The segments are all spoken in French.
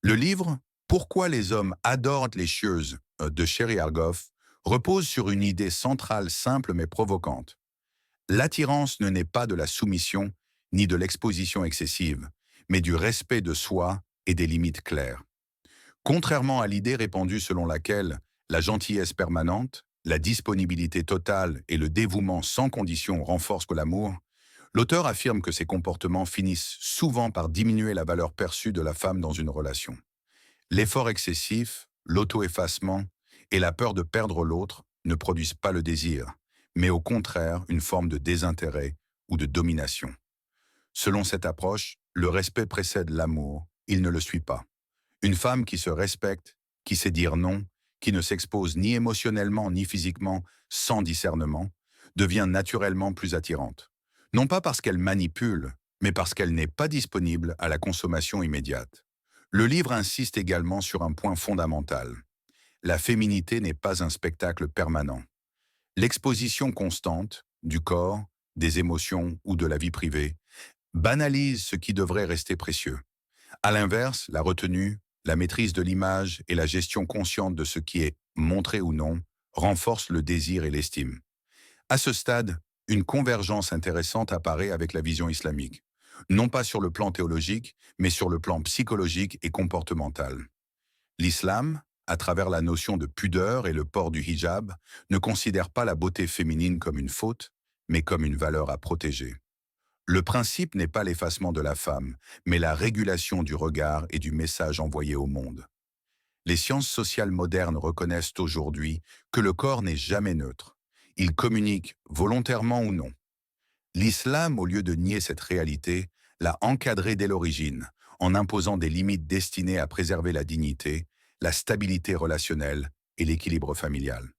Le livre Pourquoi les hommes adorent les chieuses de Sherry Argoff repose sur une idée centrale simple mais provocante. L'attirance ne naît pas de la soumission ni de l'exposition excessive, mais du respect de soi et des limites claires. Contrairement à l'idée répandue selon laquelle la gentillesse permanente, la disponibilité totale et le dévouement sans condition renforcent que l'amour, l'auteur affirme que ces comportements finissent souvent par diminuer la valeur perçue de la femme dans une relation. L'effort excessif, l'auto-effacement et la peur de perdre l'autre ne produisent pas le désir, mais au contraire une forme de désintérêt ou de domination. Selon cette approche, le respect précède l'amour, il ne le suit pas. Une femme qui se respecte, qui sait dire non, qui ne s'expose ni émotionnellement ni physiquement sans discernement, devient naturellement plus attirante. Non pas parce qu'elle manipule, mais parce qu'elle n'est pas disponible à la consommation immédiate. Le livre insiste également sur un point fondamental. La féminité n'est pas un spectacle permanent. L'exposition constante du corps, des émotions ou de la vie privée banalise ce qui devrait rester précieux. À l'inverse, la retenue, la maîtrise de l'image et la gestion consciente de ce qui est montré ou non renforcent le désir et l'estime. À ce stade, une convergence intéressante apparaît avec la vision islamique, non pas sur le plan théologique, mais sur le plan psychologique et comportemental. L'islam, à travers la notion de pudeur et le port du hijab, ne considère pas la beauté féminine comme une faute, mais comme une valeur à protéger. Le principe n'est pas l'effacement de la femme, mais la régulation du regard et du message envoyé au monde. Les sciences sociales modernes reconnaissent aujourd'hui que le corps n'est jamais neutre. Il communique, volontairement ou non. L'islam, au lieu de nier cette réalité, l'a encadrée dès l'origine, en imposant des limites destinées à préserver la dignité, la stabilité relationnelle et l'équilibre familial.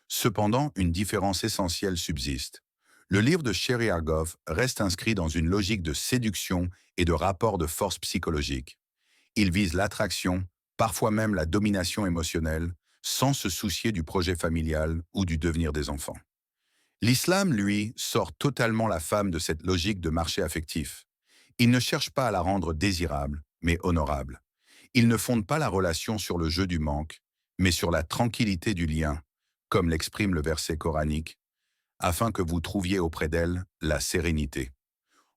Cependant, une différence essentielle subsiste. Le livre de Sherry Argoff reste inscrit dans une logique de séduction et de rapport de force psychologique. Il vise l'attraction, parfois même la domination émotionnelle, sans se soucier du projet familial ou du devenir des enfants. L'islam, lui, sort totalement la femme de cette logique de marché affectif. Il ne cherche pas à la rendre désirable, mais honorable. Il ne fonde pas la relation sur le jeu du manque, mais sur la tranquillité du lien, comme l'exprime le verset coranique, afin que vous trouviez auprès d'elle la sérénité.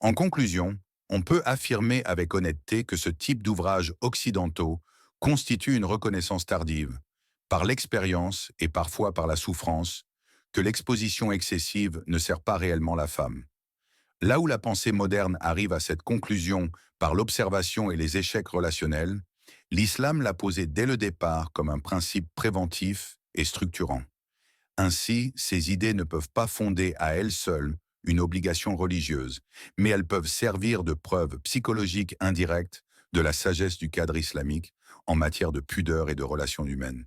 En conclusion, on peut affirmer avec honnêteté que ce type d'ouvrages occidentaux constitue une reconnaissance tardive, par l'expérience et parfois par la souffrance, que l'exposition excessive ne sert pas réellement la femme. Là où la pensée moderne arrive à cette conclusion par l'observation et les échecs relationnels, l'islam l'a posé dès le départ comme un principe préventif et structurant. Ainsi, ces idées ne peuvent pas fonder à elles seules une obligation religieuse, mais elles peuvent servir de preuve psychologique indirecte de la sagesse du cadre islamique en matière de pudeur et de relations humaines.